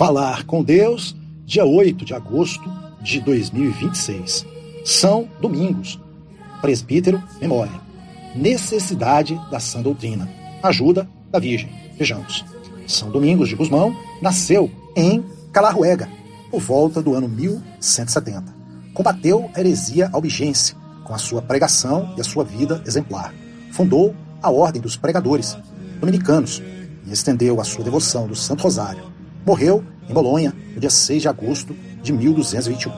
Falar com Deus, dia 8 de agosto de 2026. São Domingos, presbítero, memória. Necessidade da sã doutrina. Ajuda da Virgem. Vejamos. São Domingos de Gusmão nasceu em Calarruega, por volta do ano 1170. Combateu a heresia albigense com a sua pregação e a sua vida exemplar. Fundou a Ordem dos Pregadores Dominicanos e estendeu a sua devoção do Santo Rosário. Morreu em Bolonha no dia 6 de agosto de 1221.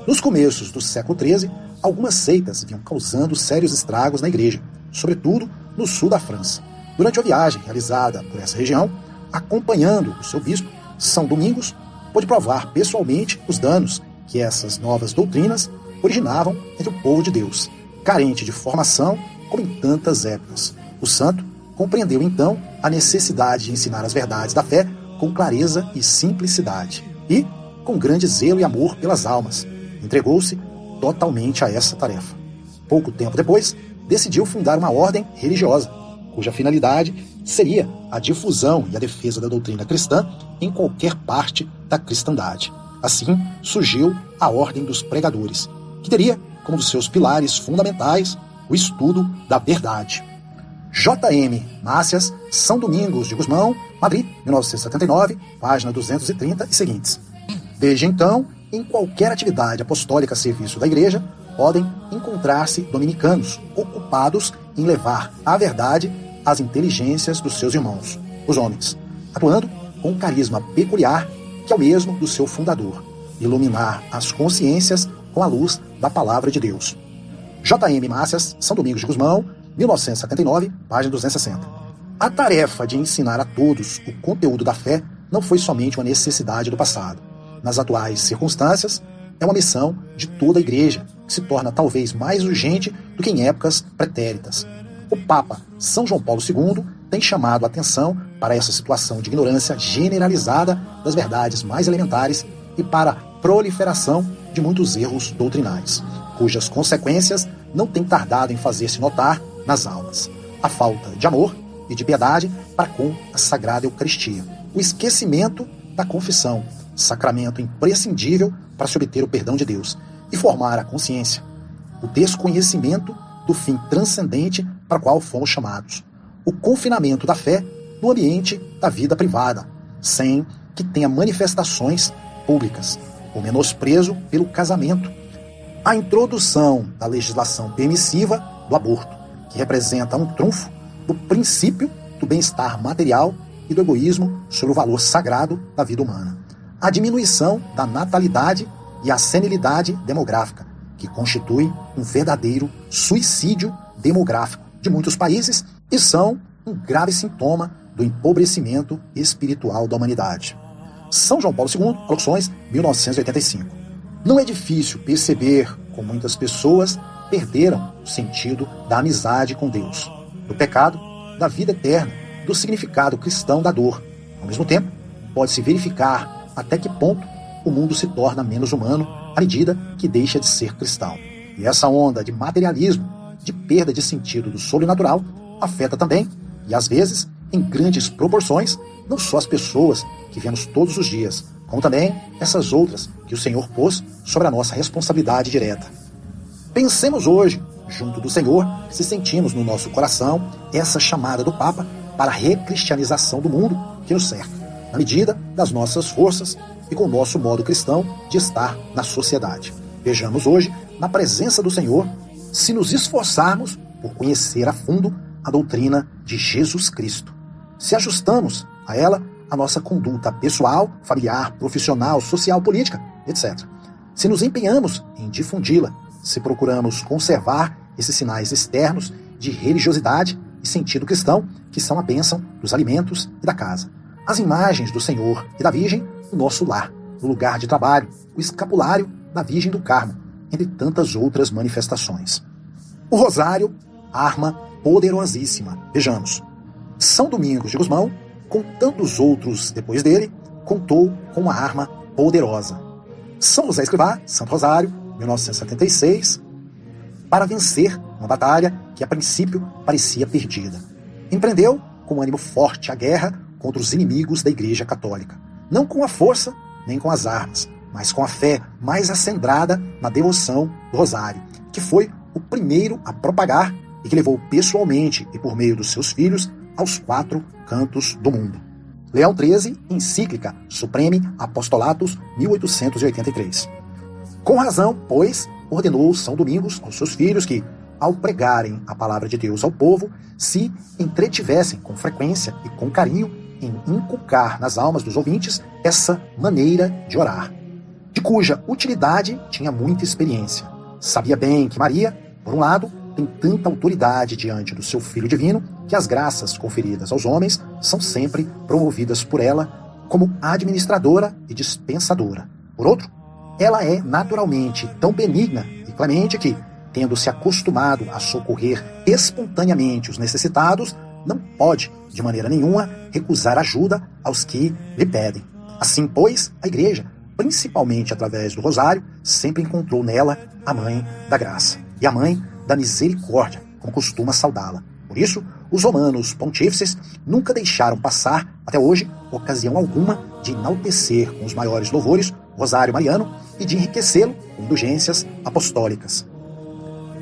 Nos começos do século XIII, algumas seitas vinham causando sérios estragos na igreja, sobretudo no sul da França. Durante a viagem realizada por essa região, acompanhando o seu bispo, São Domingos pôde provar pessoalmente os danos que essas novas doutrinas originavam entre o povo de Deus, carente de formação como em tantas épocas. O santo compreendeu então a necessidade de ensinar as verdades da fé com clareza e simplicidade, e, com grande zelo e amor pelas almas, entregou-se totalmente a essa tarefa. Pouco tempo depois, decidiu fundar uma ordem religiosa, cuja finalidade seria a difusão e a defesa da doutrina cristã em qualquer parte da cristandade. Assim, surgiu a Ordem dos Pregadores, que teria como um dos seus pilares fundamentais o estudo da verdade. J.M. Mácias, São Domingos de Gusmão, Madrid, 1979, página 230 e seguintes. Desde então, em qualquer atividade apostólica a serviço da Igreja, podem encontrar-se dominicanos ocupados em levar a verdade às inteligências dos seus irmãos, os homens, atuando com um carisma peculiar que é o mesmo do seu fundador, iluminar as consciências com a luz da Palavra de Deus. J.M. Mácias, São Domingos de Gusmão, 1979, página 260. A tarefa de ensinar a todos o conteúdo da fé não foi somente uma necessidade do passado. Nas atuais circunstâncias, é uma missão de toda a Igreja, que se torna talvez mais urgente do que em épocas pretéritas. O Papa São João Paulo II tem chamado a atenção para essa situação de ignorância generalizada das verdades mais elementares e para a proliferação de muitos erros doutrinais, cujas consequências não têm tardado em fazer-se notar nas almas. A falta de amor e de piedade para com a Sagrada Eucaristia. O esquecimento da confissão, sacramento imprescindível para se obter o perdão de Deus e formar a consciência. O desconhecimento do fim transcendente para o qual fomos chamados. O confinamento da fé no ambiente da vida privada, sem que tenha manifestações públicas. O menosprezo pelo casamento. A introdução da legislação permissiva do aborto, que representa um trunfo do princípio do bem-estar material e do egoísmo sobre o valor sagrado da vida humana. A diminuição da natalidade e a senilidade demográfica, que constitui um verdadeiro suicídio demográfico de muitos países e são um grave sintoma do empobrecimento espiritual da humanidade. São João Paulo II, Colossões, 1985. Não é difícil perceber como muitas pessoas perderam o sentido da amizade com Deus, do pecado, da vida eterna, do significado cristão da dor. Ao mesmo tempo, pode-se verificar até que ponto o mundo se torna menos humano à medida que deixa de ser cristão. E essa onda de materialismo, de perda de sentido do sobrenatural, afeta também, e às vezes, em grandes proporções, não só as pessoas que vemos todos os dias, como também essas outras que o Senhor pôs sobre a nossa responsabilidade direta. Pensemos hoje, junto do Senhor, se sentimos no nosso coração essa chamada do Papa para a recristianização do mundo que nos cerca, na medida das nossas forças e com o nosso modo cristão de estar na sociedade. Vejamos hoje, na presença do Senhor, se nos esforçarmos por conhecer a fundo a doutrina de Jesus Cristo. Se ajustamos a ela a nossa conduta pessoal, familiar, profissional, social, política, etc. Se nos empenhamos em difundi-la, se procuramos conservar esses sinais externos de religiosidade e sentido cristão, que são a bênção dos alimentos e da casa. As imagens do Senhor e da Virgem no nosso lar, no lugar de trabalho, o escapulário da Virgem do Carmo, entre tantas outras manifestações. O rosário, arma poderosíssima. Vejamos. São Domingos de Gusmão, com tantos outros depois dele, contou com uma arma poderosa. São José Escrivá, Santo Rosário, 1976, para vencer uma batalha que a princípio parecia perdida. Empreendeu com ânimo forte a guerra contra os inimigos da Igreja Católica. não com a força nem com as armas, mas com a fé mais acendrada na devoção do rosário, que foi o primeiro a propagar e que levou pessoalmente e por meio dos seus filhos aos 4 cantos do mundo. Leão XIII, encíclica Supreme Apostolatus 1883. Com razão, pois, ordenou São Domingos aos seus filhos que, ao pregarem a palavra de Deus ao povo, se entretivessem com frequência e com carinho em inculcar nas almas dos ouvintes essa maneira de orar, de cuja utilidade tinha muita experiência. Sabia bem que Maria, por um lado, tem tanta autoridade diante do seu Filho Divino que as graças conferidas aos homens são sempre promovidas por ela como administradora e dispensadora. Por outro, ela é naturalmente tão benigna e clemente que, tendo se acostumado a socorrer espontaneamente os necessitados, não pode, de maneira nenhuma, recusar ajuda aos que lhe pedem. Assim, pois, a Igreja, principalmente através do Rosário, sempre encontrou nela a Mãe da Graça e a Mãe da Misericórdia, como costuma saudá-la. Por isso, os romanos pontífices nunca deixaram passar, até hoje, ocasião alguma de enaltecer com os maiores louvores o Rosário Mariano e de enriquecê-lo com indulgências apostólicas.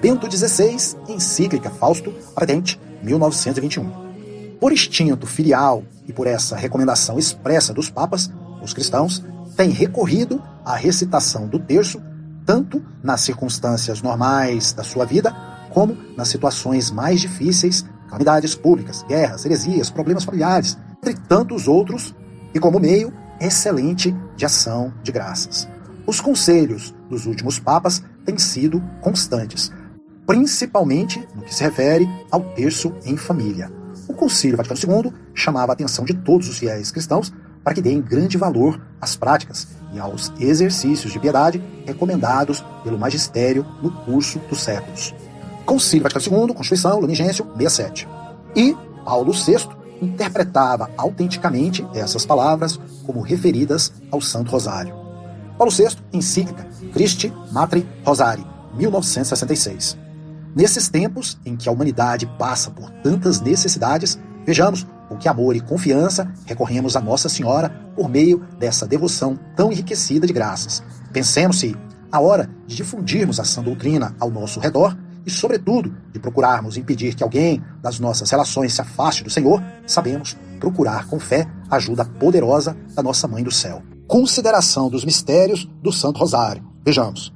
Bento XVI, encíclica Fausto Praedente, 1921. Por instinto filial e por essa recomendação expressa dos papas, os cristãos têm recorrido à recitação do terço tanto nas circunstâncias normais da sua vida, como nas situações mais difíceis, calamidades públicas, guerras, heresias, problemas familiares, entre tantos outros, e como meio excelente de ação de graças. Os conselhos dos últimos papas têm sido constantes, principalmente no que se refere ao terço em família. O Concílio Vaticano II chamava a atenção de todos os fiéis cristãos para que deem grande valor às práticas e aos exercícios de piedade recomendados pelo magistério no curso dos séculos. Concílio Vaticano II, Constituição, Lumen Gentium, 67. E Paulo VI interpretava autenticamente essas palavras como referidas ao Santo Rosário. Paulo VI, encíclica Christi Matri Rosari, 1966. Nesses tempos em que a humanidade passa por tantas necessidades, vejamos com que amor e confiança recorremos a Nossa Senhora por meio dessa devoção tão enriquecida de graças. Pensemos se, à hora de difundirmos a sã doutrina ao nosso redor, e, sobretudo, de procurarmos impedir que alguém das nossas relações se afaste do Senhor, sabemos procurar com fé a ajuda poderosa da nossa Mãe do Céu. Consideração dos mistérios do Santo Rosário. Vejamos.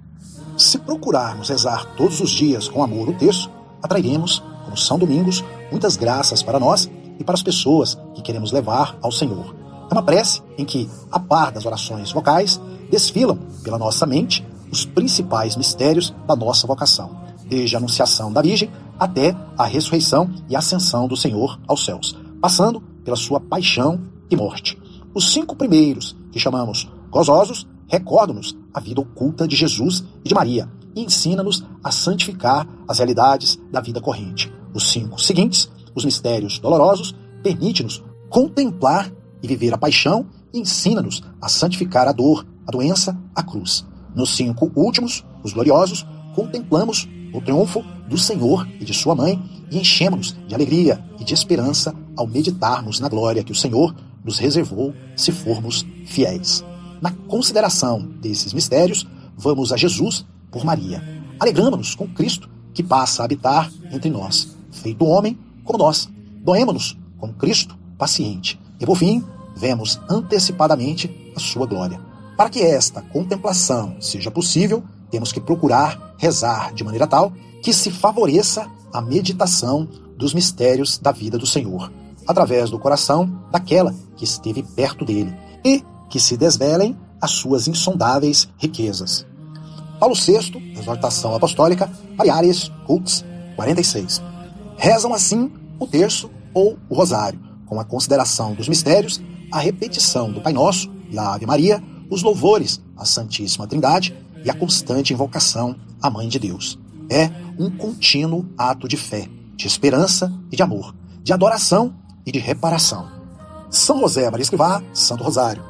Se procurarmos rezar todos os dias com amor o terço, atrairemos, como São Domingos, muitas graças para nós e para as pessoas que queremos levar ao Senhor. É uma prece em que, a par das orações vocais, desfilam pela nossa mente os principais mistérios da nossa vocação, desde a anunciação da Virgem até a ressurreição e ascensão do Senhor aos céus, passando pela sua paixão e morte. Os 5 primeiros, que chamamos gozosos, recordam-nos a vida oculta de Jesus e de Maria e ensina-nos a santificar as realidades da vida corrente. Os 5 seguintes, os mistérios dolorosos, permite-nos contemplar e viver a paixão e ensina-nos a santificar a dor, a doença, a cruz. Nos 5 últimos, os gloriosos, contemplamos o triunfo do Senhor e de sua mãe e enchemos-nos de alegria e de esperança ao meditarmos na glória que o Senhor nos reservou se formos fiéis. Na consideração desses mistérios, vamos a Jesus por Maria. Alegramo-nos com Cristo que passa a habitar entre nós, feito homem como nós. Doemo-nos com Cristo paciente. E por fim, vemos antecipadamente a sua glória. Para que esta contemplação seja possível, temos que procurar rezar de maneira tal que se favoreça a meditação dos mistérios da vida do Senhor, através do coração daquela que esteve perto dele, e que se desvelem as suas insondáveis riquezas. Paulo VI, Exortação Apostólica, Mariaris Cults, 46. Rezam assim o terço ou o rosário, com a consideração dos mistérios, a repetição do Pai Nosso e a Ave Maria, os louvores à Santíssima Trindade e a constante invocação à Mãe de Deus. É um contínuo ato de fé, de esperança e de amor, de adoração e de reparação. São José Maria Escrivá, Santo Rosário.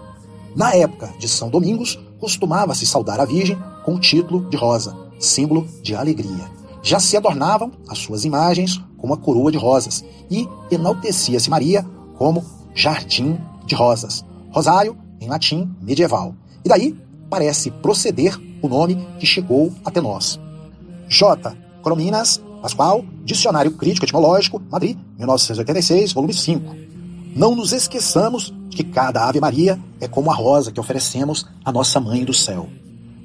Na época de São Domingos, costumava-se saudar a Virgem com o título de rosa, símbolo de alegria. Já se adornavam as suas imagens com uma coroa de rosas e enaltecia-se Maria como jardim de rosas. Rosário em latim medieval. E daí parece proceder o nome que chegou até nós. J. Corominas Pascoal, Dicionário Crítico Etimológico, Madrid, 1986, volume 5. Não nos esqueçamos de que cada Ave Maria é como a rosa que oferecemos à nossa Mãe do Céu.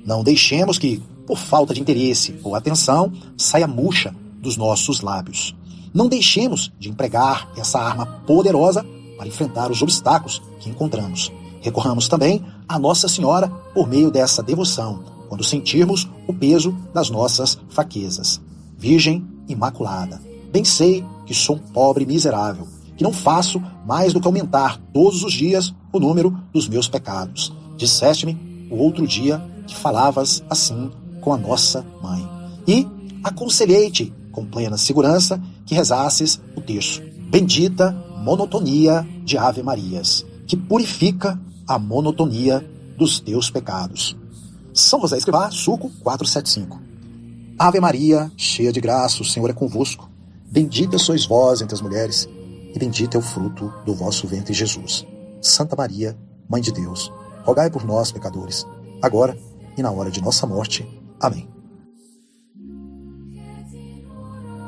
Não deixemos que, por falta de interesse ou atenção, saia murcha dos nossos lábios. Não deixemos de empregar essa arma poderosa para enfrentar os obstáculos que encontramos. Recorramos também a Nossa Senhora por meio dessa devoção, quando sentirmos o peso das nossas fraquezas. Virgem Imaculada, bem sei que sou um pobre miserável, que não faço mais do que aumentar todos os dias o número dos meus pecados. Disseste-me o outro dia que falavas assim com a nossa Mãe. E aconselhei-te com plena segurança que rezasses o terço. Bendita monotonia de Ave Marias, que purifica a monotonia dos teus pecados. São José Escrivá, Suco 475. Ave Maria, cheia de graça, o Senhor é convosco. Bendita sois vós entre as mulheres, e bendito é o fruto do vosso ventre, Jesus. Santa Maria, Mãe de Deus, rogai por nós, pecadores, agora e na hora de nossa morte. Amém.